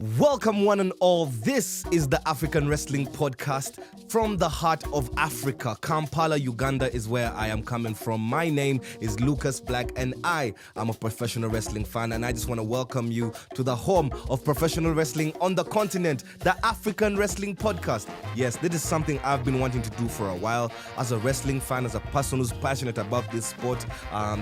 Welcome, one and all. This is the African Wrestling Podcast from the heart of Africa. Kampala, Uganda is where I am coming from. My name is Lucas Black, and I am a professional wrestling fan. And I just want to welcome you to the home of professional wrestling on the continent, the African Wrestling Podcast. Yes, this is something I've been wanting to do for a while. As a wrestling fan, as a person who's passionate about this sport,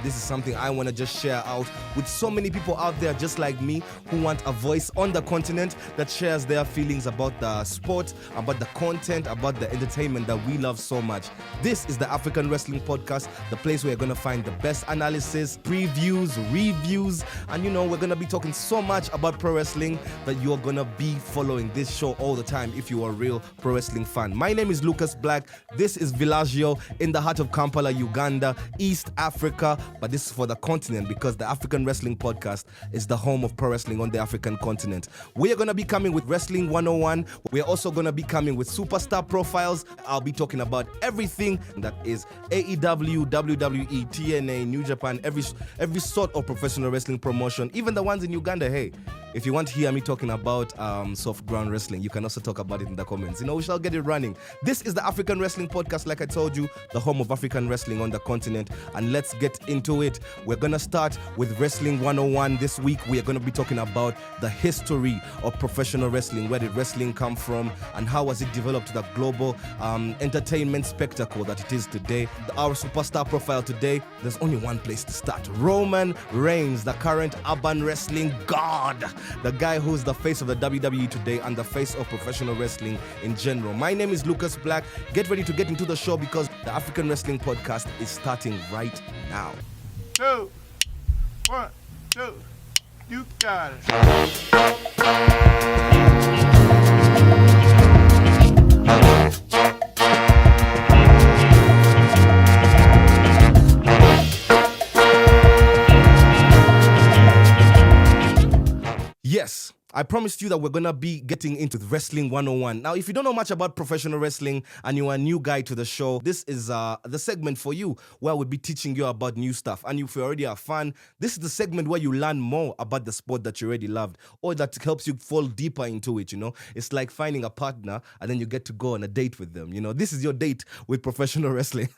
this is something I want to just share out with so many people out there just like me who want a voice on the continent that shares their feelings about the sport, about the content, about the entertainment that we love so much. This is the African Wrestling Podcast, the place where you're going to find the best analysis, previews, reviews, and we're going to be talking so much about pro wrestling that you're going to be following this show all the time if you're a real pro wrestling fan. My name is Lucas Black. This is Villaggio in the heart of Kampala, Uganda, East Africa, but this is for the continent because the African Wrestling Podcast is the home of pro wrestling on the African continent. We are going to be coming with Wrestling 101. We're also going to be coming with superstar profiles. I'll be talking about everything that is AEW, WWE, TNA, New Japan, every sort of professional wrestling promotion, even the ones in Uganda. Hey, if you want to hear me talking about soft ground wrestling, you can also talk about it in the comments. We shall get it running. This is the African Wrestling Podcast, like I told you, the home of African wrestling on the continent. And let's get into it. We're going to start with Wrestling 101. This week, we are going to be talking about the history of professional wrestling. Where did wrestling come from and how has it developed to the global entertainment spectacle that it is today? Our superstar profile today, there's only one place to start. Roman Reigns, the current urban wrestling god, the guy who's the face of the WWE today and the face of professional wrestling in general. My name is Lucas Black. Get ready to get into the show because the African Wrestling Podcast is starting right now. 2, 1, 2, you got it. Yes, I promised you that we're going to be getting into Wrestling 101. Now, if you don't know much about professional wrestling and you're a new guy to the show, this is the segment for you where we'll be teaching you about new stuff. And if you're already a fan, this is the segment where you learn more about the sport that you already loved or that helps you fall deeper into it, It's like finding a partner and then you get to go on a date with them, This is your date with professional wrestling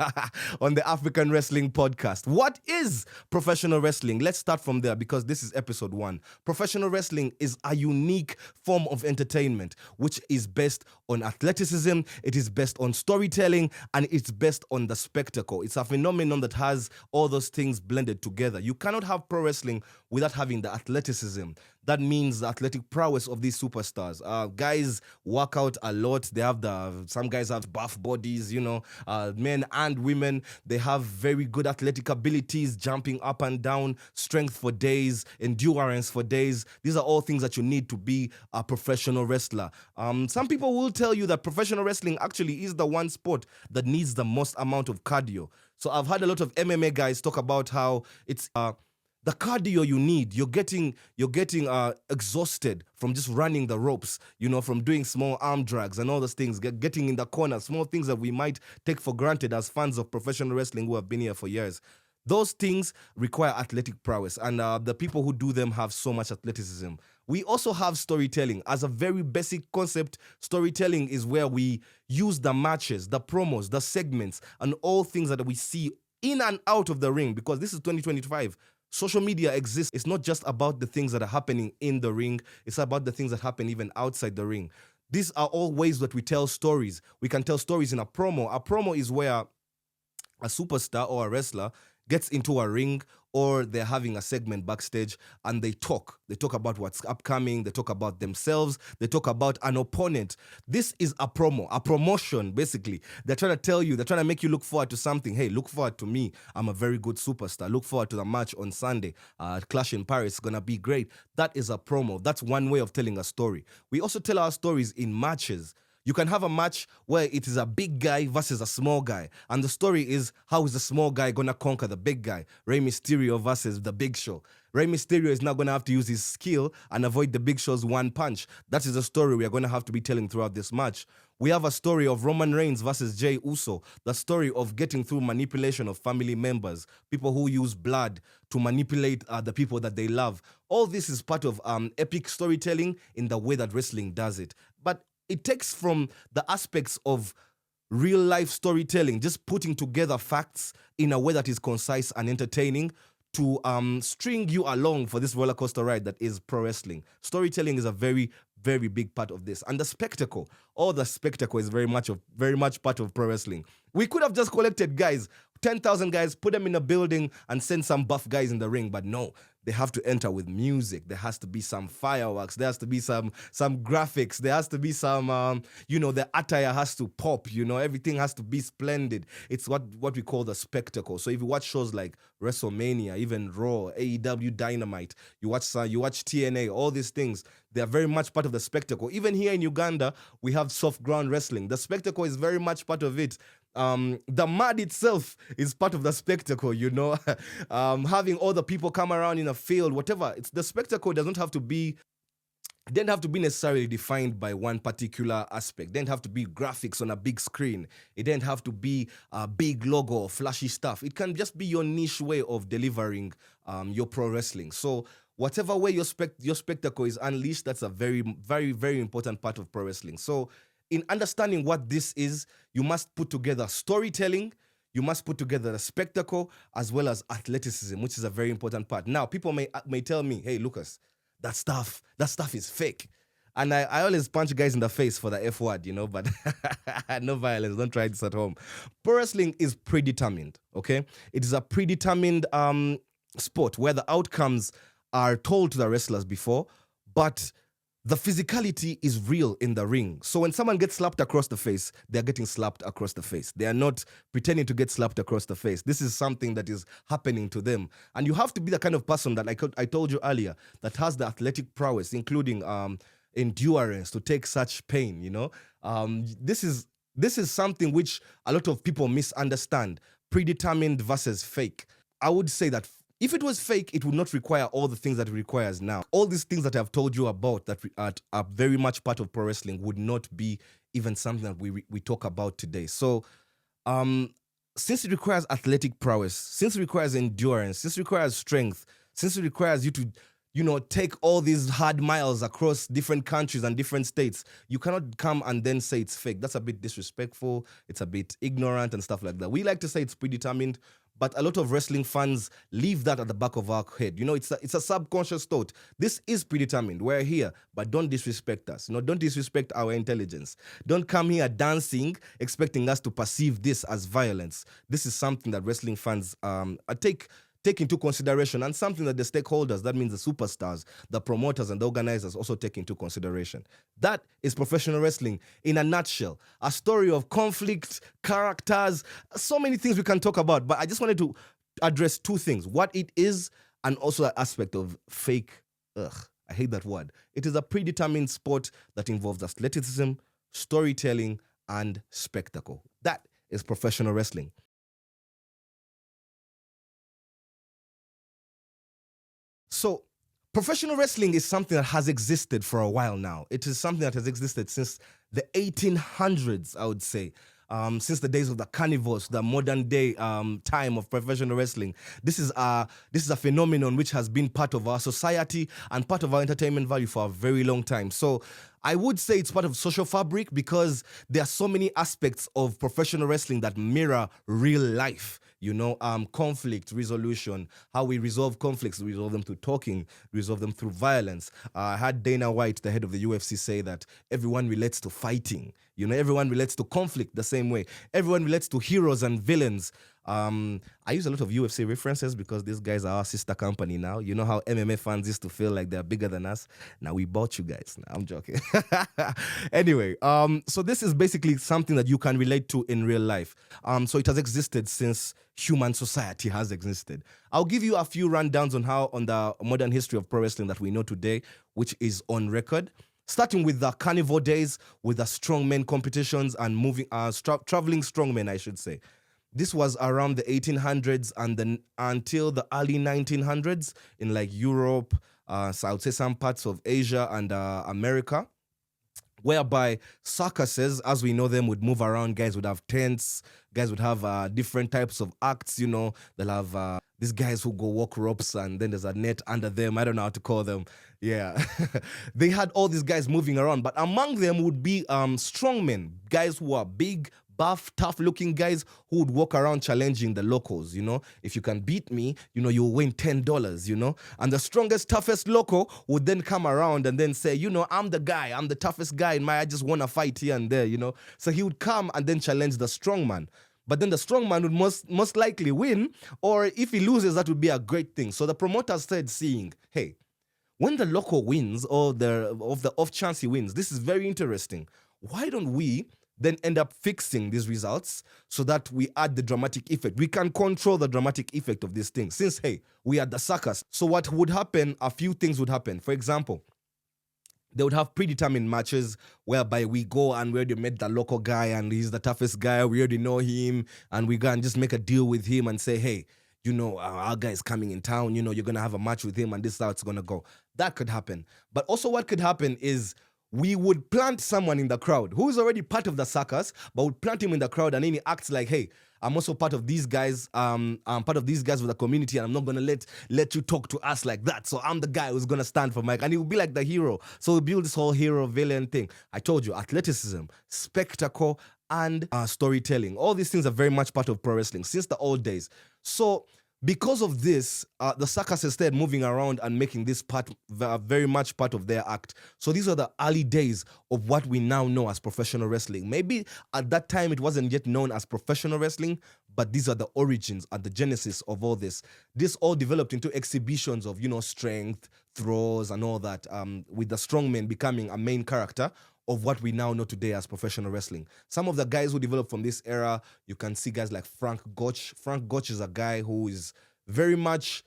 on the African Wrestling Podcast. What is professional wrestling? Let's start from there because this is episode 1. Professional wrestling is a unique form of entertainment which is based on athleticism, it is based on storytelling, and it's based on the spectacle. It's a phenomenon that has all those things blended together. You cannot have pro wrestling without having the athleticism. That means the athletic prowess of these superstars. Guys work out a lot. They have some guys have buff bodies, men and women. They have very good athletic abilities, jumping up and down, strength for days, endurance for days. These are all things that you need to be a professional wrestler. Some people will tell you that professional wrestling actually is the one sport that needs the most amount of cardio. So I've heard a lot of MMA guys talk about how it's the cardio you need. You're getting exhausted from just running the ropes, from doing small arm drags and all those things, getting in the corner, small things that we might take for granted as fans of professional wrestling who have been here for years. Those things require athletic prowess, and the people who do them have so much athleticism. We also have storytelling. As a very basic concept, storytelling is where we use the matches, the promos, the segments, and all things that we see in and out of the ring, because this is 2025. Social media exists. It's not just about the things that are happening in the ring. It's about the things that happen even outside the ring. These are all ways that we tell stories. We can tell stories in a promo. A promo is where a superstar or a wrestler gets into a ring or they're having a segment backstage and they talk. They talk about what's upcoming. They talk about themselves. They talk about an opponent. This is a promo, a promotion, basically. They're trying to tell you, they're trying to make you look forward to something. Hey, look forward to me. I'm a very good superstar. Look forward to the match on Sunday. Clash in Paris is going to be great. That is a promo. That's one way of telling a story. We also tell our stories in matches. You can have a match where it is a big guy versus a small guy. And the story is, how is the small guy going to conquer the big guy? Rey Mysterio versus the Big Show. Rey Mysterio is now going to have to use his skill and avoid the Big Show's one punch. That is a story we are going to have to be telling throughout this match. We have a story of Roman Reigns versus Jey Uso, the story of getting through manipulation of family members, people who use blood to manipulate the people that they love. All this is part of epic storytelling in the way that wrestling does it. But it takes from the aspects of real life storytelling, just putting together facts in a way that is concise and entertaining to string you along for this roller coaster ride that is pro wrestling. Storytelling is a very, very big part of this, and the spectacle. All the spectacle is very much part of pro wrestling. We could have just collected guys, 10,000 guys, put them in a building and send some buff guys in the ring, but no. They have to enter with music. There has to be some fireworks. There has to be some graphics. There has to be some, the attire has to pop. Everything has to be splendid. It's what we call the spectacle. So if you watch shows like WrestleMania, even Raw, AEW Dynamite, you watch TNA, all these things, they are very much part of the spectacle. Even here in Uganda, we have soft ground wrestling. The spectacle is very much part of it. The mud itself is part of the spectacle, having all the people come around in a field, whatever. It's the spectacle doesn't have to be necessarily defined by one particular aspect. It didn't have to be graphics on a big screen. It didn't have to be a big logo or flashy stuff. It can just be your niche way of delivering your pro wrestling. So whatever way your spectacle is unleashed, that's a very, very, very important part of pro wrestling. So in understanding what this is, you must put together storytelling, you must put together the spectacle, as well as athleticism, which is a very important part. Now, people may tell me, hey, Lucas, that stuff is fake. And I always punch guys in the face for the F word, but no violence, don't try this at home. Pro wrestling is predetermined, okay? It is a predetermined sport where the outcomes are told to the wrestlers before, but the physicality is real in the ring. So when someone gets slapped across the face, they're getting slapped across the face. They are not pretending to get slapped across the face. This is something that is happening to them. And you have to be the kind of person that I told you earlier, that has the athletic prowess, including endurance to take such pain, This is something which a lot of people misunderstand. Predetermined versus fake. I would say that if it was fake, it would not require all the things that it requires now. All these things that I've told you about that are very much part of pro wrestling would not be even something that we talk about today. So since it requires athletic prowess, since it requires endurance, since it requires strength, since it requires you to take all these hard miles across different countries and different states, you cannot come and then say it's fake. That's a bit disrespectful. It's a bit ignorant and stuff like that. We like to say it's predetermined, but a lot of wrestling fans leave that at the back of our head. It's a subconscious thought. This is predetermined. We're here, but don't disrespect us. Don't disrespect our intelligence. Don't come here dancing, expecting us to perceive this as violence. This is something that wrestling fans take into consideration, and something that the stakeholders, that means the superstars, the promoters, and the organizers also take into consideration. That is professional wrestling in a nutshell. A story of conflict, characters, so many things we can talk about, but I just wanted to address two things: what it is, and also the aspect of fake. I hate that word. It is a predetermined sport that involves athleticism, storytelling, and spectacle. That is professional wrestling. So, professional wrestling is something that has existed for a while now. It is something that has existed since the 1800s, I would say. Since the days of the carnivals, the modern day time of professional wrestling. This is a phenomenon which has been part of our society and part of our entertainment value for a very long time. So I would say it's part of social fabric because there are so many aspects of professional wrestling that mirror real life. Conflict resolution, how we resolve conflicts, we resolve them through talking, resolve them through violence. I had Dana White, the head of the UFC, say that everyone relates to fighting. Everyone relates to conflict the same way. Everyone relates to heroes and villains. I use a lot of UFC references because these guys are our sister company now. You know how MMA fans used to feel like they're bigger than us? Now we bought you guys. Nah, I'm joking. Anyway, so this is basically something that you can relate to in real life. So it has existed since human society has existed. I'll give you a few rundowns on the modern history of pro wrestling that we know today, which is on record. Starting with the carnival days, with the strongmen competitions and traveling strongmen, I should say. This was around the 1800s and then until the early 1900s in like Europe, so I would say some parts of Asia and America, whereby circuses, as we know them, would move around. Guys would have tents. Guys would have different types of acts. They'll have these guys who go walk ropes, and then there's a net under them. I don't know how to call them. Yeah, they had all these guys moving around, but among them would be strongmen, guys who are big, buff, tough-looking guys who would walk around challenging the locals. If you can beat me, you'll win $10. And the strongest, toughest loco would then come around and then say, I'm the guy, I'm the toughest guy in I just want to fight here and there. So he would come and then challenge the strongman. But then the strongman would most likely win, or if he loses, that would be a great thing. So the promoter started seeing, hey, when the loco wins, or the off chance he wins, this is very interesting. Why don't we then end up fixing these results so that we add the dramatic effect? We can control the dramatic effect of these things since, hey, we are the suckers. So what would happen, a few things would happen. For example, they would have predetermined matches whereby we go and we already met the local guy and he's the toughest guy. We already know him and we go and just make a deal with him and say, hey, our guy is coming in town. You're going to have a match with him and this is how it's going to go. That could happen. But also what could happen is we would plant someone in the crowd who is already part of the circus, but would plant him in the crowd and then he acts like, hey, I'm also part of these guys. I'm part of these guys with the community, and I'm not gonna let you talk to us like that. So I'm the guy who's gonna stand for Mike, and he will be like the hero. So we build this whole hero villain thing. I told you, athleticism, spectacle, and storytelling. All these things are very much part of pro wrestling since the old days. So because of this, the circuses started moving around and making this part very much part of their act. So these are the early days of what we now know as professional wrestling. Maybe at that time it wasn't yet known as professional wrestling, but these are the origins and the genesis of all this. This all developed into exhibitions of, strength, throws, and all that, with the strongman becoming a main character of what we now know today as professional wrestling. Some of the guys who developed from this era, you can see guys like Frank Gotch. Frank Gotch is a guy who is very much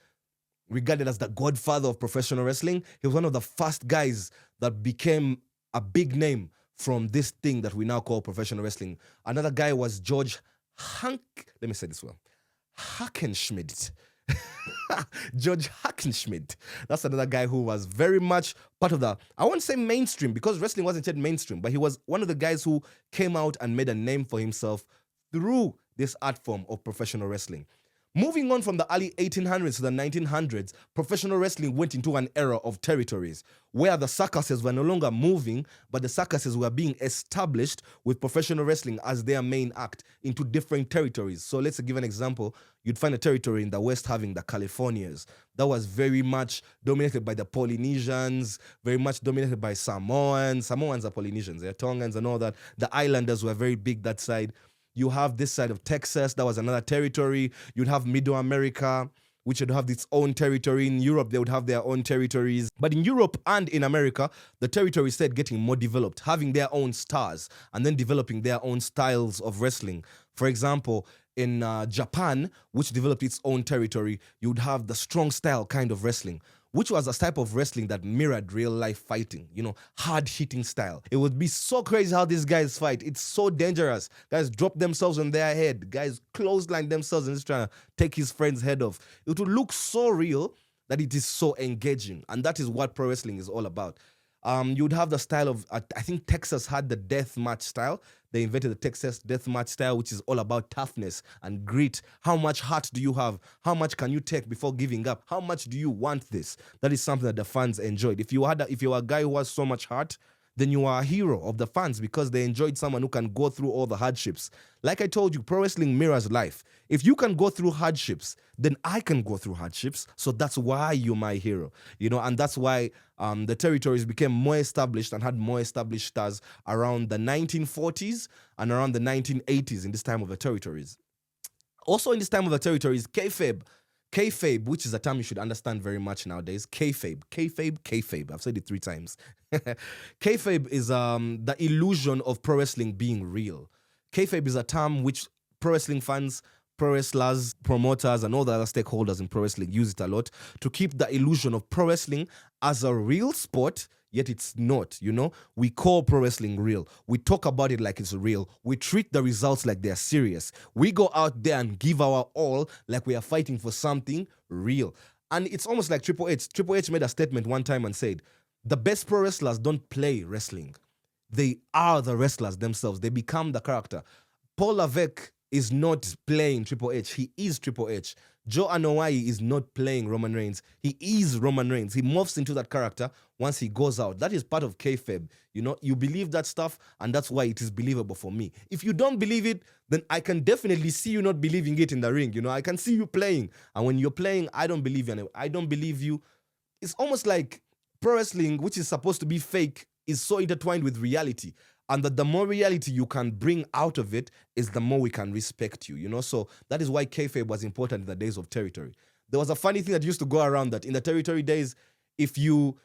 regarded as the godfather of professional wrestling. He was one of the first guys that became a big name from this thing that we now call professional wrestling. Another guy was George Hackenschmidt. George Hackenschmidt. That's another guy who was very much part of the, I won't say mainstream because wrestling wasn't yet mainstream, but he was one of the guys who came out and made a name for himself through this art form of professional wrestling. Moving on from the early 1800s to the 1900s, professional wrestling went into an era of territories where the circuses were no longer moving, but the circuses were being established with professional wrestling as their main act into different territories. So let's give an example. You'd find a territory in the West having the Californias. That was very much dominated by the Polynesians, very much dominated by Samoans. Samoans are Polynesians, they're Tongans and all that. The Islanders were very big that side. You have this side of Texas, that was another territory. You'd have Middle America, which would have its own territory. In Europe, they would have their own territories. But in Europe and in America, the territories started getting more developed, having their own stars, and then developing their own styles of wrestling. For example, in Japan, which developed its own territory, you would have the strong style kind of wrestling, which was a type of wrestling that mirrored real life fighting, hard hitting style. It would be so crazy how these guys fight. It's so dangerous. Guys drop themselves on their head. Guys clothesline themselves and just trying to take his friend's head off. It would look so real that it is so engaging. And that is what pro wrestling is all about. You'd have the style of, I think Texas had the death match style. They invented the Texas death match style, which is all about toughness and grit. How much heart do you have? How much can you take before giving up? How much do you want this? That is something that the fans enjoyed. If you were a guy who has so much heart, then you are a hero of the fans because they enjoyed someone who can go through all the hardships. Like I told you, pro wrestling mirrors life. If you can go through hardships, then I can go through hardships. So that's why you're my hero, and that's why the territories became more established and had more established stars around the 1940s and around the 1980s in this time of the territories. Also in this time of the territories, kayfabe, which is a term you should understand very much nowadays. Kayfabe. I've said it 3 times. Kayfabe is the illusion of pro wrestling being real. Kayfabe is a term which pro wrestling fans, pro wrestlers, promoters, and all the other stakeholders in pro wrestling use it a lot to keep the illusion of pro wrestling as a real sport, yet it's not, you know? We call pro wrestling real. We talk about it like it's real. We treat the results like they're serious. We go out there and give our all like we are fighting for something real. And it's almost like Triple H. Triple H made a statement one time and said, the best pro wrestlers don't play wrestling. They are the wrestlers themselves. They become the character. Paul Levesque is not playing Triple H. He is Triple H. Joe Anoa'i is not playing Roman Reigns. He is Roman Reigns. He morphs into that character once he goes out. That is part of kayfabe. You know, you believe that stuff, and that's why it is believable for me. If you don't believe it, then I can definitely see you not believing it in the ring. You know, I can see you playing. And when you're playing, I don't believe you. I don't believe you. It's almost like pro wrestling, which is supposed to be fake, is so intertwined with reality. And that the more reality you can bring out of it is the more we can respect you, you know? So that is why kayfabe was important in the days of territory. There was a funny thing that used to go around that in the territory days, if you'd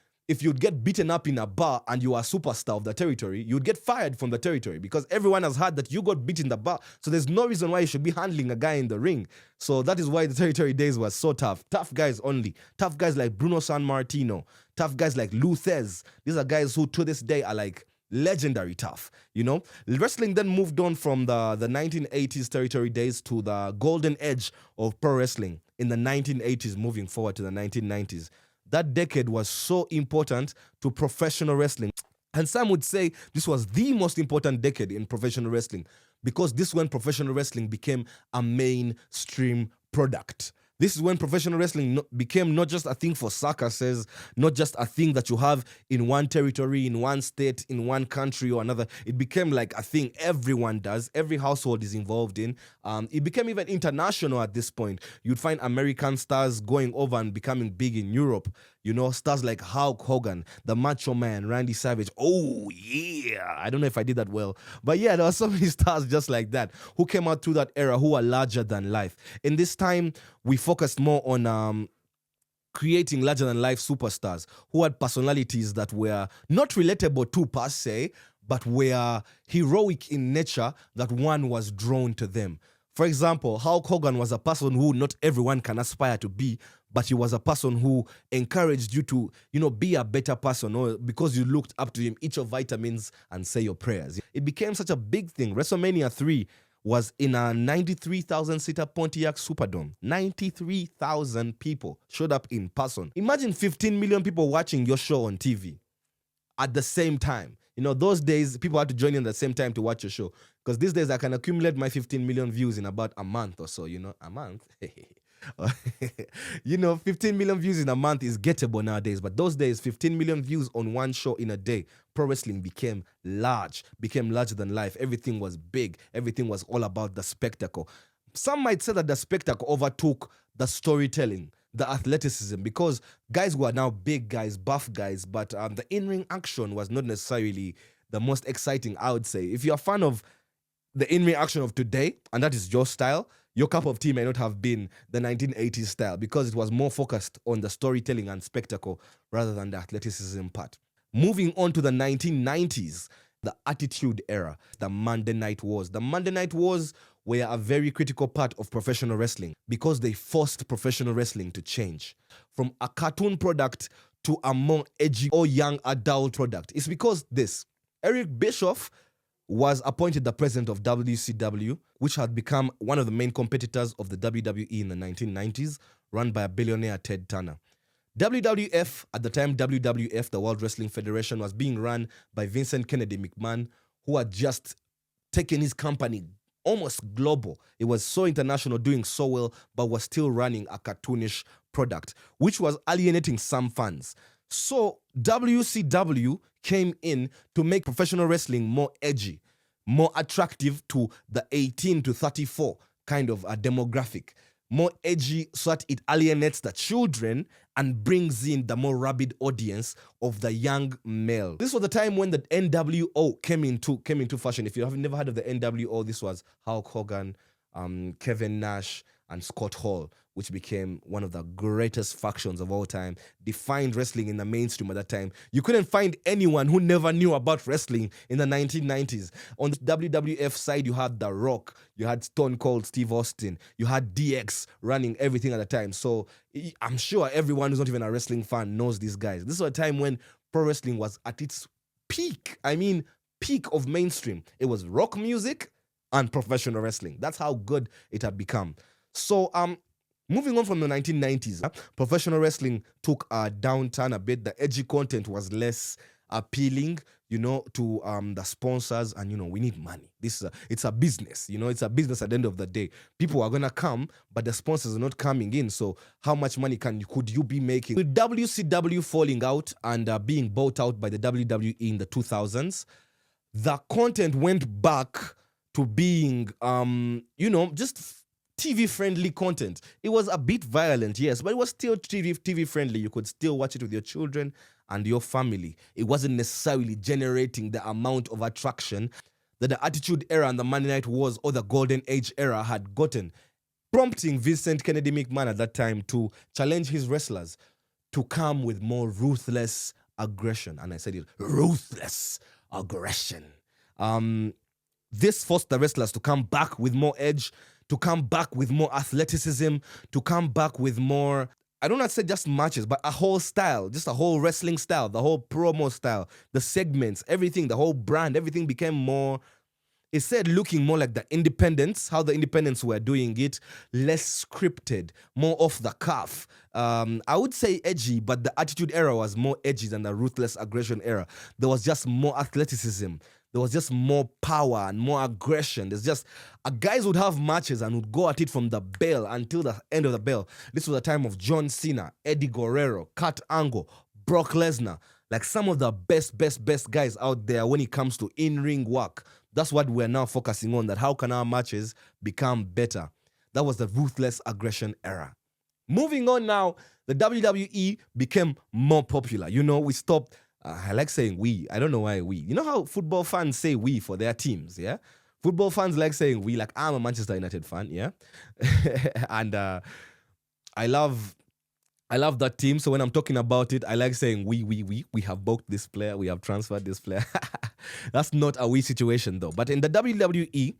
get beaten up in a bar and you are a superstar of the territory, you'd get fired from the territory because everyone has heard that you got beat in the bar. So there's no reason why you should be handling a guy in the ring. So that is why the territory days was so tough. Tough guys only. Tough guys like Bruno Sammartino. Tough guys like Luthez. These are guys who to this day are like legendary tough, you know? Wrestling then moved on from the 1980s territory days to the golden age of pro wrestling in the 1980s, moving forward to the 1990s. That decade was so important to professional wrestling. And some would say this was the most important decade in professional wrestling because this is when professional wrestling became a mainstream product. This is when professional wrestling became not just a thing for circuses, not just a thing that you have in one territory, in one state, in one country or another. It became like a thing everyone does, every household is involved in. It became even international at this point. You'd find American stars going over and becoming big in Europe. You know, stars like Hulk Hogan, the Macho Man, Randy Savage. Oh, yeah. I don't know if I did that well. But yeah, there were so many stars just like that who came out through that era who are larger than life. In this time, we focused more on creating larger than life superstars who had personalities that were not relatable to per se, but were heroic in nature that one was drawn to them. For example, Hulk Hogan was a person who not everyone can aspire to be, but he was a person who encouraged you to, you know, be a better person, or because you looked up to him, eat your vitamins and say your prayers. It became such a big thing. WrestleMania 3 was in a 93,000-seater Pontiac Superdome. 93,000 people showed up in person. Imagine 15 million people watching your show on TV at the same time. You know, those days, people had to join in at the same time to watch your show. Because these days, I can accumulate my 15 million views in about a month or so, you know, a month. You know, 15 million views in a month is gettable nowadays. But those days, 15 million views on one show in a day, pro wrestling became larger than life. Everything was big. Everything was all about the spectacle. Some might say that the spectacle overtook the storytelling, the athleticism, because guys were now big guys, buff guys, but the in-ring action was not necessarily the most exciting, I would say. If you're a fan of the in-ring action of today, and that is your style, your cup of tea may not have been the 1980s style because it was more focused on the storytelling and spectacle rather than the athleticism part. Moving on to the 1990s, the Attitude Era, the Monday Night Wars. The Monday Night Wars were a very critical part of professional wrestling because they forced professional wrestling to change from a cartoon product to a more edgy or young adult product. It's because this, Eric Bischoff was appointed the president of WCW, which had become one of the main competitors of the WWE in the 1990s, run by a billionaire Ted Turner. WWF, at the time WWF, the World Wrestling Federation, was being run by Vincent Kennedy McMahon, who had just taken his company almost global. It was so international, doing so well, but was still running a cartoonish product, which was alienating some fans. So WCW came in to make professional wrestling more edgy, more attractive to the 18 to 34 kind of a demographic, more edgy so that it alienates the children and brings in the more rabid audience of the young male. This was the time when the NWO came into fashion. If you have never heard of the NWO, this was Hulk Hogan, Kevin Nash, and Scott Hall, which became one of the greatest factions of all time, defined wrestling in the mainstream at that time. You couldn't find anyone who never knew about wrestling in the 1990s. On the WWF side, you had The Rock, you had Stone Cold Steve Austin, you had DX running everything at the time. So I'm sure everyone who's not even a wrestling fan knows these guys. This was a time when pro wrestling was at its peak. I mean, peak of mainstream. It was rock music and professional wrestling. That's how good it had become. So, moving on from the 1990s, professional wrestling took a downturn a bit. The edgy content was less appealing, to the sponsors, and we need money. It's a business, it's a business at the end of the day. People are gonna come, but the sponsors are not coming in. So how much money could you be making? With WCW falling out and being bought out by the WWE in the 2000s, the content went back to being, just TV friendly content. It was a bit violent, yes, but it was still TV friendly. You could still watch it with your children and your family. It wasn't necessarily generating the amount of attraction that the Attitude Era and the Monday Night Wars or the Golden Age era had gotten, prompting Vincent Kennedy McMahon at that time to challenge his wrestlers to come with more ruthless aggression. And I said it, ruthless aggression. This forced the wrestlers to come back with more edge, to come back with more athleticism, to come back with more, I don't want to say just matches, but a whole style, just a whole wrestling style, the whole promo style, the segments, everything, the whole brand, everything became more, it said looking more like the independents, how the independents were doing it, less scripted, more off the cuff. I would say edgy, but the Attitude Era was more edgy than the Ruthless Aggression era. There was just more athleticism. There was just more power and more aggression. There's just, guys would have matches and would go at it from the bell until the end of the bell. This was a time of John Cena, Eddie Guerrero, Kurt Angle, Brock Lesnar, like some of the best guys out there when it comes to in-ring work. That's what we're now focusing on, that how can our matches become better? That was the Ruthless Aggression era. Moving on now, the WWE became more popular. We stopped, I like saying we, I don't know why we. You know how football fans say we for their teams, yeah? Football fans like saying we, like I'm a Manchester United fan, yeah? And I love that team, so when I'm talking about it, I like saying we have bought this player, we have transferred this player. That's not a we situation though. But in the WWE,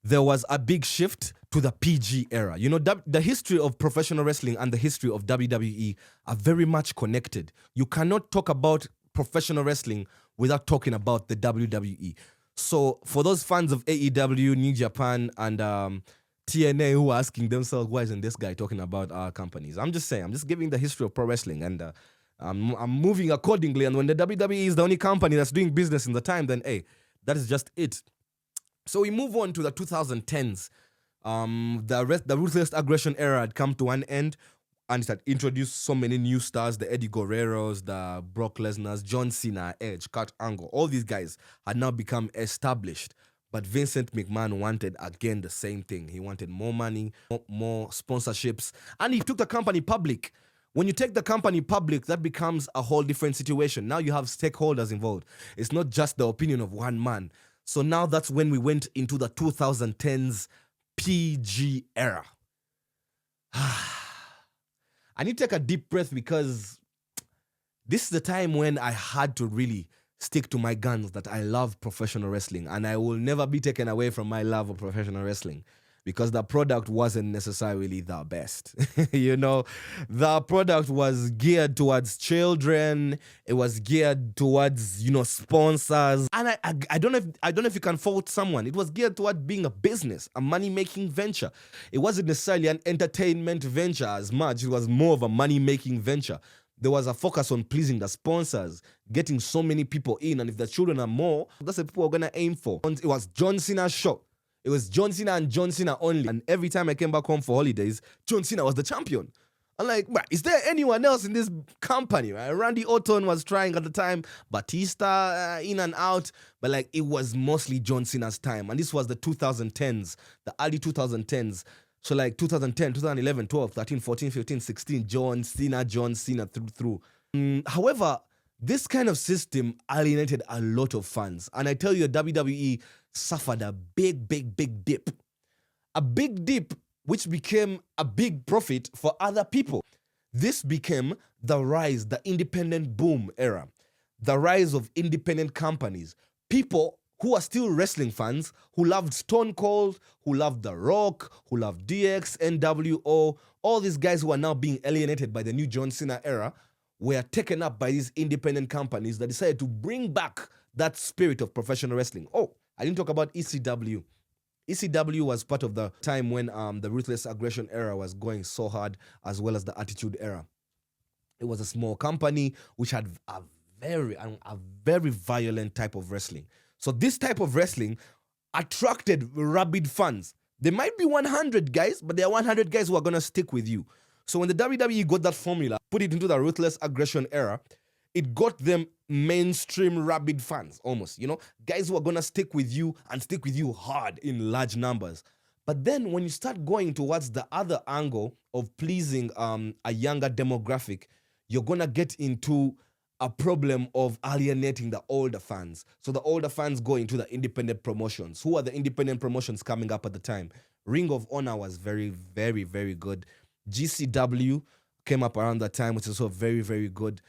there was a big shift to the PG era. The history of professional wrestling and the history of WWE are very much connected. You cannot talk about professional wrestling without talking about the WWE. So for those fans of AEW, New Japan, and TNA who are asking themselves, why isn't this guy talking about our companies? I'm just saying, I'm just giving the history of pro wrestling, and I'm moving accordingly. And when the WWE is the only company that's doing business in the time, then hey, that is just it. So we move on to the 2010s. The Ruthless Aggression era had come to an end, and it had introduced so many new stars, the Eddie Guerreros, the Brock Lesnars, John Cena, Edge, Kurt Angle. All these guys had now become established. But Vincent McMahon wanted, again, the same thing. He wanted more money, more sponsorships, and he took the company public. When you take the company public, that becomes a whole different situation. Now you have stakeholders involved. It's not just the opinion of one man. So now that's when we went into the 2010s PG era. I need to take a deep breath because this is the time when I had to really stick to my guns that I love professional wrestling, and I will never be taken away from my love of professional wrestling because the product wasn't necessarily the best. The product was geared towards children. It was geared towards, sponsors. And I don't know if you can fault someone. It was geared toward being a business, a money-making venture. It wasn't necessarily an entertainment venture as much. It was more of a money-making venture. There was a focus on pleasing the sponsors, getting so many people in, and if the children are more, that's what people are going to aim for. It was John Cena's show. It was John Cena and John Cena only. And every time I came back home for holidays, John Cena was the champion. I'm like, is there anyone else in this company? Right? Randy Orton was trying at the time, Batista in and out, but it was mostly John Cena's time. And this was the 2010s, the early 2010s. So 2010, 2011, 12, 13, 14, 15, 16, John Cena through. However, this kind of system alienated a lot of fans. And I tell you, WWE suffered a big dip. A big dip which became a big profit for other people. This became the independent boom era. The rise of independent companies. People who are still wrestling fans, who loved Stone Cold, who loved The Rock, who loved DX, NWO, all these guys who are now being alienated by the new John Cena era, were taken up by these independent companies that decided to bring back that spirit of professional wrestling. Oh, I didn't talk about ECW. ECW was part of the time when the Ruthless Aggression era was going so hard, as well as the Attitude era. It was a small company which had a very violent type of wrestling. So this type of wrestling attracted rabid fans. There might be 100 guys, but there are 100 guys who are going to stick with you. So when the WWE got that formula, put it into the Ruthless Aggression era, it got them mainstream rabid fans, almost, guys who are going to stick with you and stick with you hard in large numbers. But then when you start going towards the other angle of pleasing a younger demographic, you're going to get into a problem of alienating the older fans. So the older fans go into the independent promotions. Who are the independent promotions coming up at the time? Ring of Honor was very good. GCW came up around that time, which is also very good.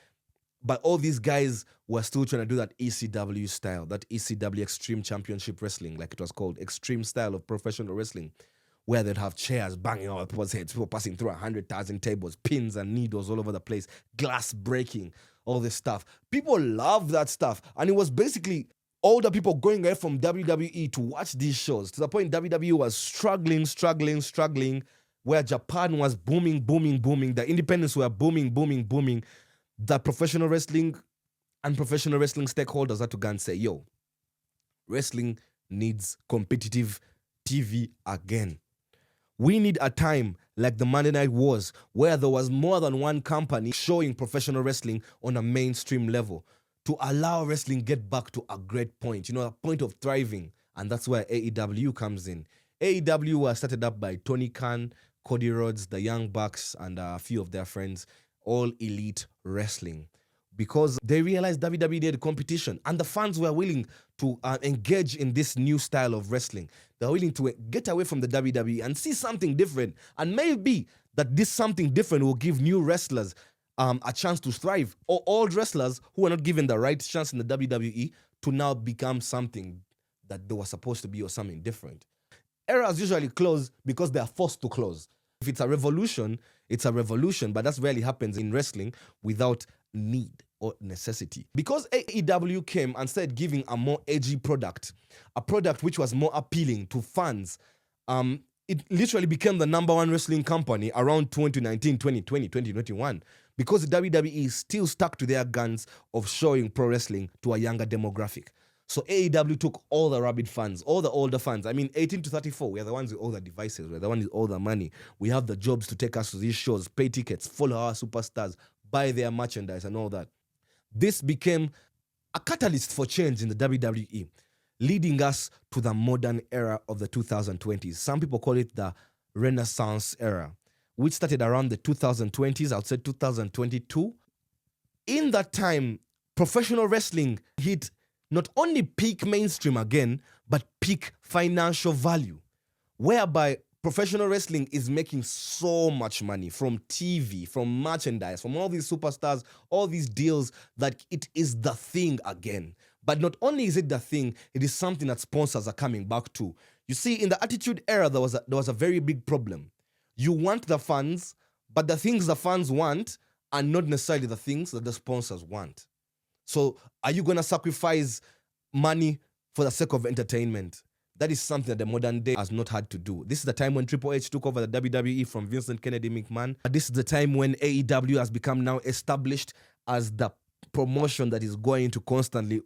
But all these guys were still trying to do that ECW style, that ECW Extreme Championship Wrestling, like it was called, extreme style of professional wrestling, where they'd have chairs banging on people's heads, people passing through 100,000 tables, pins and needles all over the place, glass breaking, all this stuff. People love that stuff. And it was basically older people going away from WWE to watch these shows, to the point WWE was struggling, where Japan was booming. The independents were booming. The professional wrestling and professional wrestling stakeholders had to go and say, yo, wrestling needs competitive TV again. We need a time like the Monday Night Wars where there was more than one company showing professional wrestling on a mainstream level to allow wrestling get back to a great point, a point of thriving. And that's where AEW comes in. AEW was started up by Tony Khan, Cody Rhodes, the Young Bucks, and a few of their friends, all elite wrestling, because they realized WWE needed competition and the fans were willing to engage in this new style of wrestling. They're willing to get away from the WWE and see something different. And maybe that this something different will give new wrestlers a chance to thrive, or old wrestlers who were not given the right chance in the WWE to now become something that they were supposed to be, or something different. Eras usually close because they are forced to close. If it's a revolution, it's a revolution, but that rarely happens in wrestling without need or necessity. Because AEW came and started giving a more edgy product, a product which was more appealing to fans, it literally became the number one wrestling company around 2019, 2020, 2021, because the WWE still stuck to their guns of showing pro wrestling to a younger demographic. So AEW took all the rabid fans, all the older fans. 18 to 34, we are the ones with all the devices, we're the ones with all the money. We have the jobs to take us to these shows, pay tickets, follow our superstars, buy their merchandise and all that. This became a catalyst for change in the WWE, leading us to the modern era of the 2020s. Some people call it the Renaissance era, which started around the 2020s, I would say 2022. In that time, professional wrestling hit not only peak mainstream again, but peak financial value, whereby professional wrestling is making so much money from TV, from merchandise, from all these superstars, all these deals, that it is the thing again. But not only is it the thing, it is something that sponsors are coming back to. You see, in the Attitude era, there was a very big problem. You want the fans, but the things the fans want are not necessarily the things that the sponsors want. So are you going to sacrifice money for the sake of entertainment? That is something that the modern day has not had to do. This is the time when Triple H took over the WWE from Vincent Kennedy McMahon. This is the time when AEW has become now established as the promotion that is going to constantly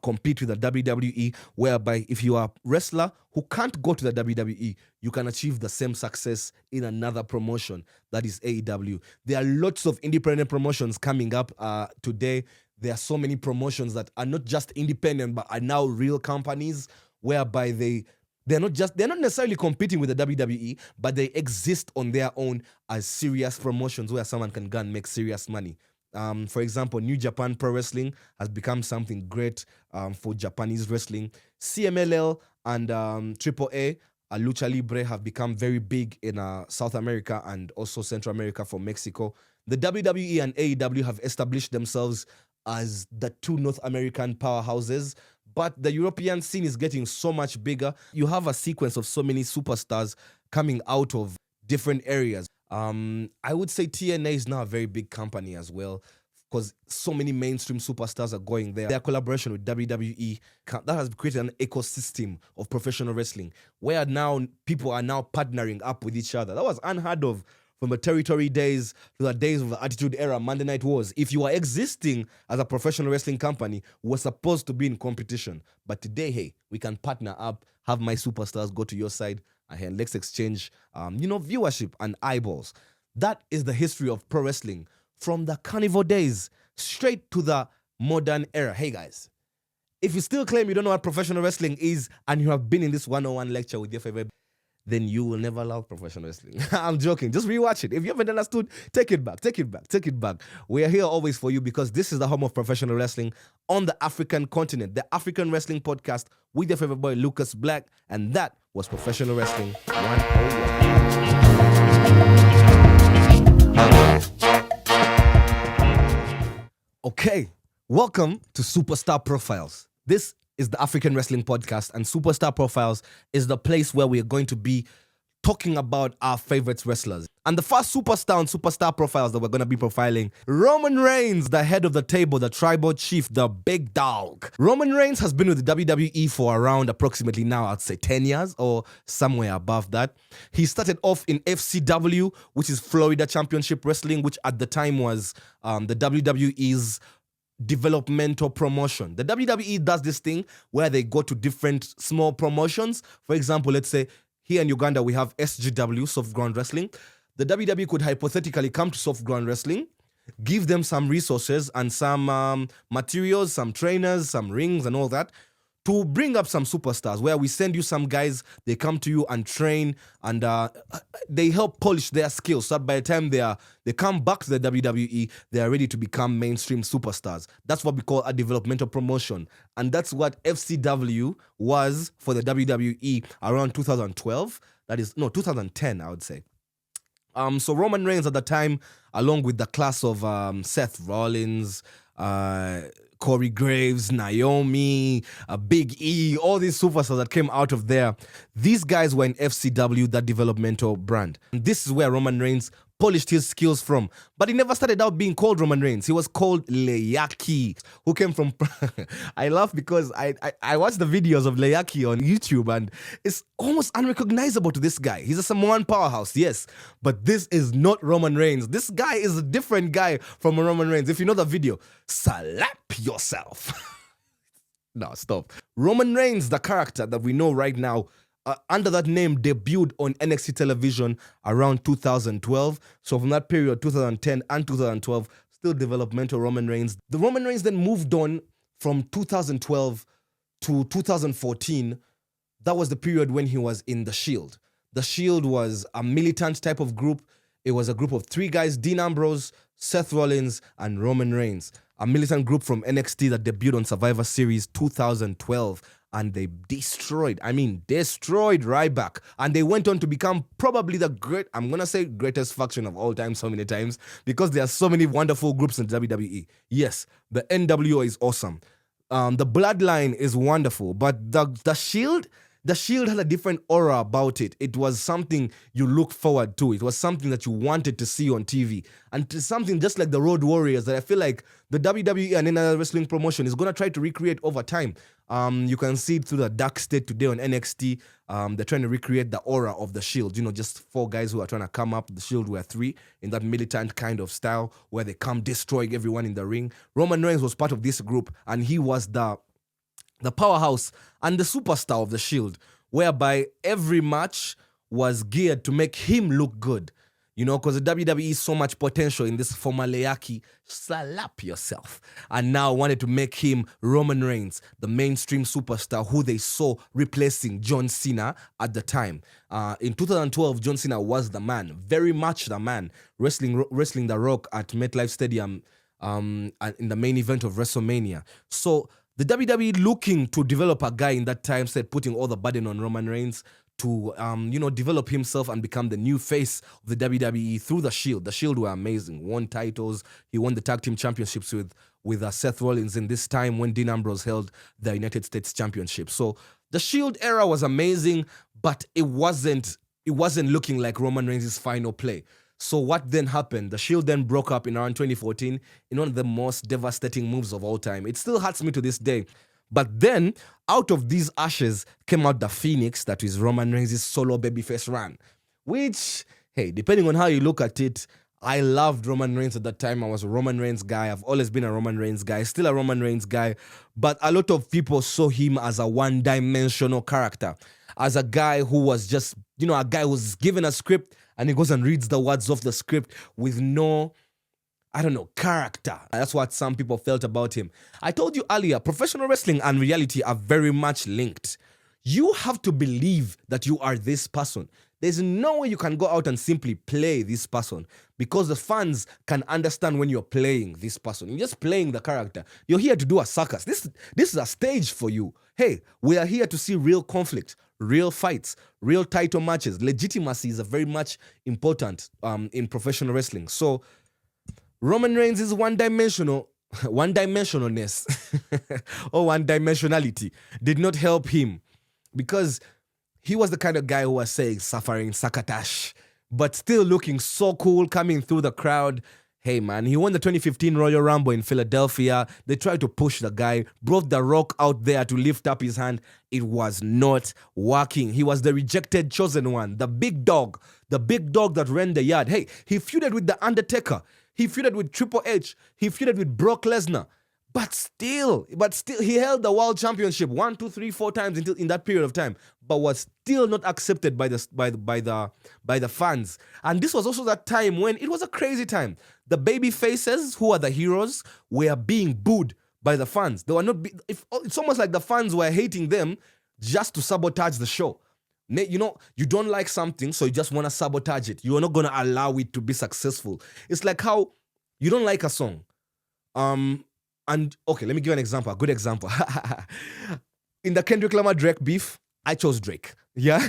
compete with the WWE, whereby if you are a wrestler who can't go to the WWE, you can achieve the same success in another promotion, that is AEW. There are lots of independent promotions coming up today. There are so many promotions that are not just independent, but are now real companies, whereby they're not necessarily competing with the WWE, but they exist on their own as serious promotions where someone can go and make serious money. For example, New Japan Pro Wrestling has become something great for Japanese wrestling. CMLL and AAA, Lucha Libre, have become very big in South America and also Central America for Mexico. The WWE and AEW have established themselves as the two North American powerhouses, but the European scene is getting so much bigger. You have a sequence of so many superstars coming out of different areas. I would say TNA is now a very big company as well. because so many mainstream superstars are going there. Their collaboration with WWE, that has created an ecosystem of professional wrestling where now people are now partnering up with each other. That was unheard of from the territory days to the days of the Attitude Era, Monday Night Wars. If you are existing as a professional wrestling company, we're supposed to be in competition. But today, hey, we can partner up, have my superstars go to your side, and let's exchange, viewership and eyeballs. That is the history of pro wrestling from the carnival days straight to the modern era. Hey guys, if you still claim you don't know what professional wrestling is and you have been in this 101 lecture with your favorite, then you will never love professional wrestling. I'm joking. Just rewatch it. If you haven't understood, take it back. We are here always for you because this is the home of professional wrestling on the African continent, the African Wrestling Podcast with your favorite boy, Lucas Black. And that was Professional Wrestling 101. Okay, welcome to Superstar Profiles. This is the African Wrestling Podcast, and Superstar Profiles is the place where we are going to be talking about our favorite wrestlers. And the first superstar on Superstar Profiles that we're going to be profiling, Roman Reigns, the head of the table, the tribal chief, the big dog. Roman Reigns has been with the WWE for around approximately now, I'd say 10 years or somewhere above that. He started off in FCW, which is Florida Championship Wrestling, which at the time was the WWE's developmental promotion. The WWE does this thing where they go to different small promotions. For example, let's say here in Uganda, we have SGW, Soft Ground Wrestling. The WWE could hypothetically come to Soft Ground Wrestling, give them some resources and some materials, some trainers, some rings and all that, to bring up some superstars where we send you some guys, they come to you and train and they help polish their skills so that by the time they come back to the WWE, they are ready to become mainstream superstars. That's what we call a developmental promotion. And that's what FCW was for the WWE around 2012. 2010, I would say. So Roman Reigns at the time, along with the class of Seth Rollins, Corey Graves, Naomi, Big E, all these superstars that came out of there. These guys were in FCW, that developmental brand. And this is where Roman Reigns polished his skills from. But he never started out being called Roman Reigns. He was called Leaki, who came from... I laugh because I watched the videos of Leaki on YouTube and it's almost unrecognizable to this guy. He's a Samoan powerhouse, yes, but this is not Roman Reigns. This guy is a different guy from Roman Reigns. If you know the video, slap yourself. No, stop. Roman Reigns, the character that we know right now, under that name, debuted on NXT television around 2012. So from that period, 2010 and 2012, still developmental Roman Reigns. The Roman Reigns then moved on from 2012 to 2014. That was the period when he was in The Shield. The Shield was a militant type of group. It was a group of three guys, Dean Ambrose, Seth Rollins, and Roman Reigns. A militant group from NXT that debuted on Survivor Series 2012. And they destroyed Ryback. And they went on to become probably greatest faction of all time so many times because there are so many wonderful groups in WWE. Yes, the NWO is awesome. The Bloodline is wonderful, but the Shield had a different aura about it. It was something you look forward to. It was something that you wanted to see on TV. And it's something just like the Road Warriors that I feel like the WWE and any other wrestling promotion is going to try to recreate over time. You can see it through the Dark State today on NXT. They're trying to recreate the aura of the Shield. Just four guys who are trying to come up. The Shield were three in that militant kind of style where they come destroying everyone in the ring. Roman Reigns was part of this group and he was the powerhouse and the superstar of the Shield, whereby every match was geared to make him look good. Because the WWE so much potential in this former Leaki, slap yourself, and now wanted to make him Roman Reigns, the mainstream superstar who they saw replacing John Cena at the time. In 2012, John Cena was the man, very much the man, wrestling The Rock at MetLife Stadium in the main event of WrestleMania. So the WWE looking to develop a guy in that time, said putting all the burden on Roman Reigns to develop himself and become the new face of the WWE through the Shield. The Shield were amazing, won titles. He won the tag team championships with Seth Rollins in this time when Dean Ambrose held the United States Championship. So the Shield era was amazing, but it wasn't looking like Roman Reigns' final play. So what then happened? The Shield then broke up in around 2014 in one of the most devastating moves of all time. It still hurts me to this day. But then, out of these ashes came out the Phoenix, that is Roman Reigns' solo babyface run. Which, hey, depending on how you look at it, I loved Roman Reigns at that time. I was a Roman Reigns guy. I've always been a Roman Reigns guy, still a Roman Reigns guy. But a lot of people saw him as a one-dimensional character, as a guy who was just, a guy who's given a script and he goes and reads the words of the script with no, character. That's what some people felt about him. I told you earlier, professional wrestling and reality are very much linked. You have to believe that you are this person. There's no way you can go out and simply play this person, because the fans can understand when you're playing this person. You're just playing the character. You're here to do a circus. This is a stage for you. Hey, we are here to see real conflict, real fights, real title matches. Legitimacy is very much important in professional wrestling. So Roman Reigns is one-dimensionalness or one-dimensionality did not help him, because he was the kind of guy who was saying suffering Sakatash, but still looking so cool coming through the crowd. Hey man, he won the 2015 Royal Rumble in Philadelphia. They tried to push the guy, brought The Rock out there to lift up his hand. It was not working. He was the rejected chosen one, the big dog that ran the yard. Hey, he feuded with The Undertaker. He feuded with Triple H. He feuded with Brock Lesnar. But still, he held the world championship 1, 2, 3, 4 times in that period of time, but was still not accepted by the fans. And this was also that time when it was a crazy time. The baby faces, who are the heroes, were being booed by the fans. They were not. It's almost like the fans were hating them just to sabotage the show. You don't like something, so you just want to sabotage it. You are not going to allow it to be successful. It's like how you don't like a song. And okay, let me give you an example, a good example. In the Kendrick Lamar-Drake beef, I chose Drake. Yeah?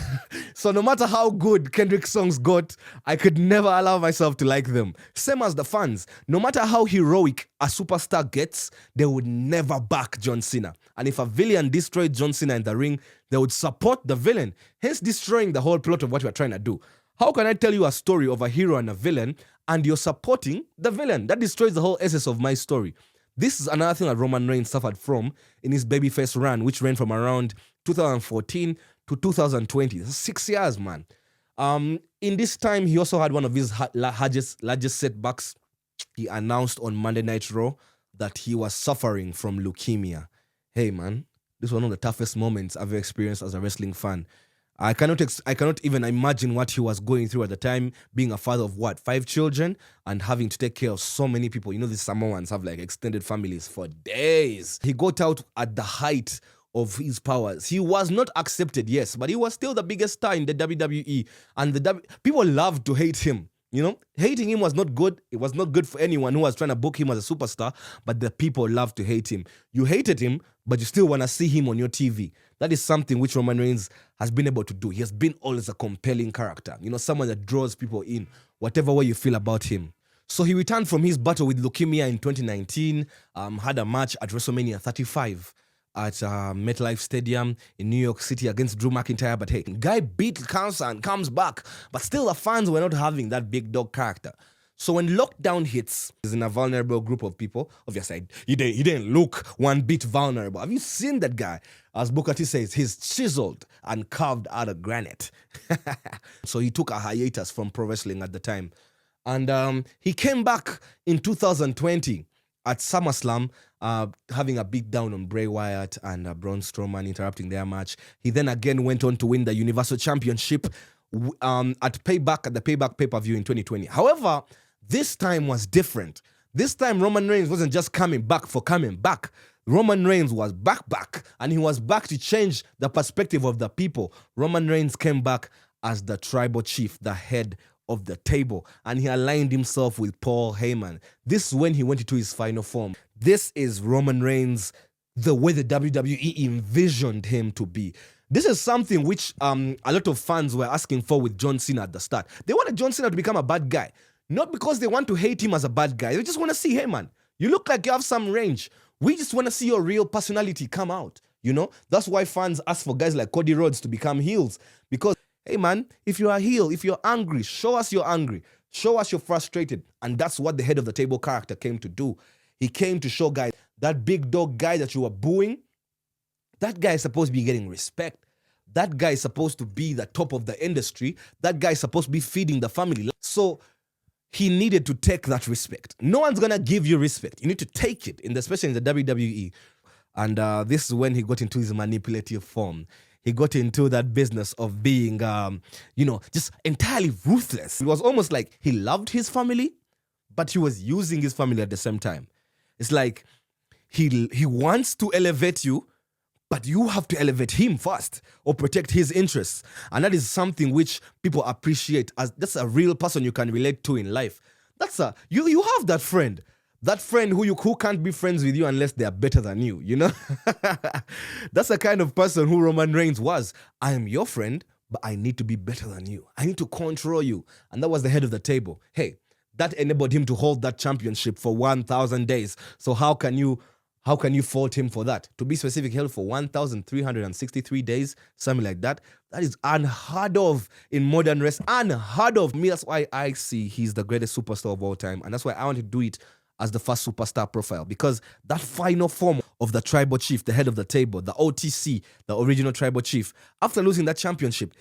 So no matter how good Kendrick's songs got, I could never allow myself to like them. Same as the fans. No matter how heroic a superstar gets, they would never back John Cena. And if a villain destroyed John Cena in the ring, they would support the villain, hence destroying the whole plot of what we're trying to do. How can I tell you a story of a hero and a villain, and you're supporting the villain? That destroys the whole essence of my story. This is another thing that Roman Reigns suffered from in his babyface run, which ran from around 2014 to 2020. That's 6 years, man. In this time, he also had one of his largest setbacks. He announced on Monday Night Raw that he was suffering from leukemia. Hey, man, this was one of the toughest moments I've ever experienced as a wrestling fan. I cannot even imagine what he was going through at the time, being a father of 5 children and having to take care of so many people. These Samoans have like extended families for days. He got out at the height of his powers. He was not accepted, yes, but he was still the biggest star in the WWE, and people loved to hate him. Hating him was not good. It was not good for anyone who was trying to book him as a superstar, but the people loved to hate him. You hated him, but you still want to see him on your TV. That is something which Roman Reigns has been able to do. He has been always a compelling character, someone that draws people in, whatever way you feel about him. So he returned from his battle with leukemia in 2019, had a match at WrestleMania 35 at MetLife Stadium in New York City against Drew McIntyre. But hey, guy beat cancer and comes back. But still the fans were not having that big dog character. So when lockdown hits, he's in a vulnerable group of people. Obviously, he didn't look one bit vulnerable. Have you seen that guy? As Booker T says, he's chiseled and carved out of granite. So he took a hiatus from pro wrestling at the time. And he came back in 2020 at SummerSlam, having a beat down on Bray Wyatt and Braun Strowman, interrupting their match. He then again went on to win the Universal Championship at the Payback pay-per-view in 2020. However, this time was different. This time, Roman Reigns wasn't just coming back for coming back. Roman Reigns was back, and he was back to change the perspective of the people. Roman Reigns came back as the tribal chief, the head of the table, and he aligned himself with Paul Heyman. This is when he went into his final form. This is Roman Reigns the way the WWE envisioned him to be. This is something which a lot of fans were asking for with John Cena at the start. They wanted John Cena to become a bad guy, not because they want to hate him as a bad guy. They just want to see, hey man, you look like you have some range. We just want to see your real personality come out. That's why fans ask for guys like Cody Rhodes to become heels, because hey man, if you're a heel, if you're angry, show us you're angry. Show us you're frustrated. And that's what the head of the table character came to do. He came to show guys, that big dog guy that you were booing, that guy is supposed to be getting respect. That guy is supposed to be the top of the industry. That guy is supposed to be feeding the family. So he needed to take that respect. No one's going to give you respect. You need to take it, especially in the WWE. And this is when he got into his manipulative form. He got into that business of being, just entirely ruthless. It was almost like he loved his family, but he was using his family at the same time. It's like he wants to elevate you, but you have to elevate him first or protect his interests. And that is something which people appreciate as that's a real person you can relate to in life. You have that friend. That friend who can't be friends with you unless they are better than you, you know? That's the kind of person who Roman Reigns was. I am your friend, but I need to be better than you. I need to control you. And that was the head of the table. Hey, that enabled him to hold that championship for 1,000 days. So how can you fault him for that? To be specific, held for 1,363 days, something like that. That is unheard of in modern wrestling. Unheard of. Me, that's why I see he's the greatest superstar of all time. And that's why I want to do it as the first superstar profile, because that final form of the tribal chief, the head of the table, the OTC, the original tribal chief, after losing that championship,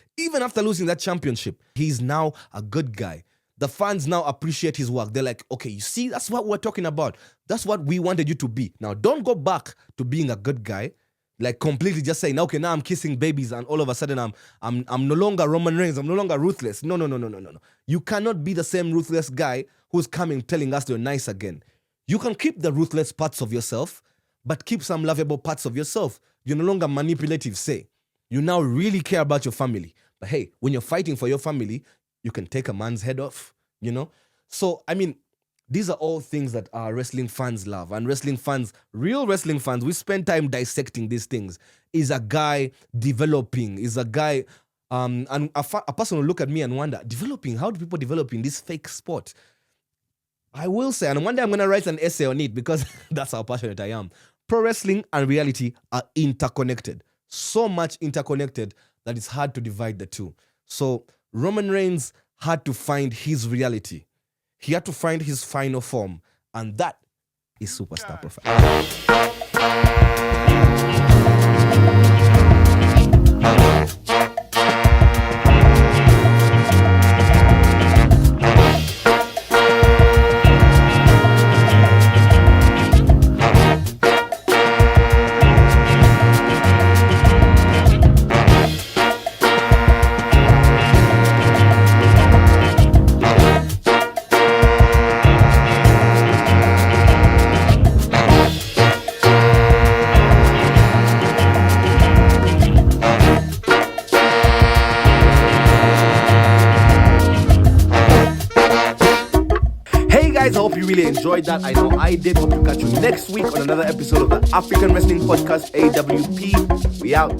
he's now a good guy. The fans now appreciate his work. They're like, okay, you see, that's what we're talking about. That's what we wanted you to be. Now, don't go back to being a good guy, like completely just saying, okay, now I'm kissing babies and all of a sudden I'm no longer Roman Reigns. I'm no longer ruthless. No. You cannot be the same ruthless guy who's coming telling us you're nice again. You can keep the ruthless parts of yourself, but keep some lovable parts of yourself. You're no longer manipulative, say. You now really care about your family. But hey, when you're fighting for your family, you can take a man's head off, you know? So, I mean, these are all things that our wrestling fans love. And wrestling fans, real wrestling fans, we spend time dissecting these things. Is a guy developing? Is a guy, and a person will look at me and wonder, developing? How do people develop in this fake sport? I will say, and one day I'm going to write an essay on it because that's how passionate I am. Pro wrestling and reality are interconnected. So much interconnected that it's hard to divide the two. So Roman Reigns had to find his reality. He had to find his final form. And that is superstar profile. Guys, I hope you really enjoyed that. I know I did. Hope to catch you next week on another episode of the African Wrestling Podcast, AWP. We out.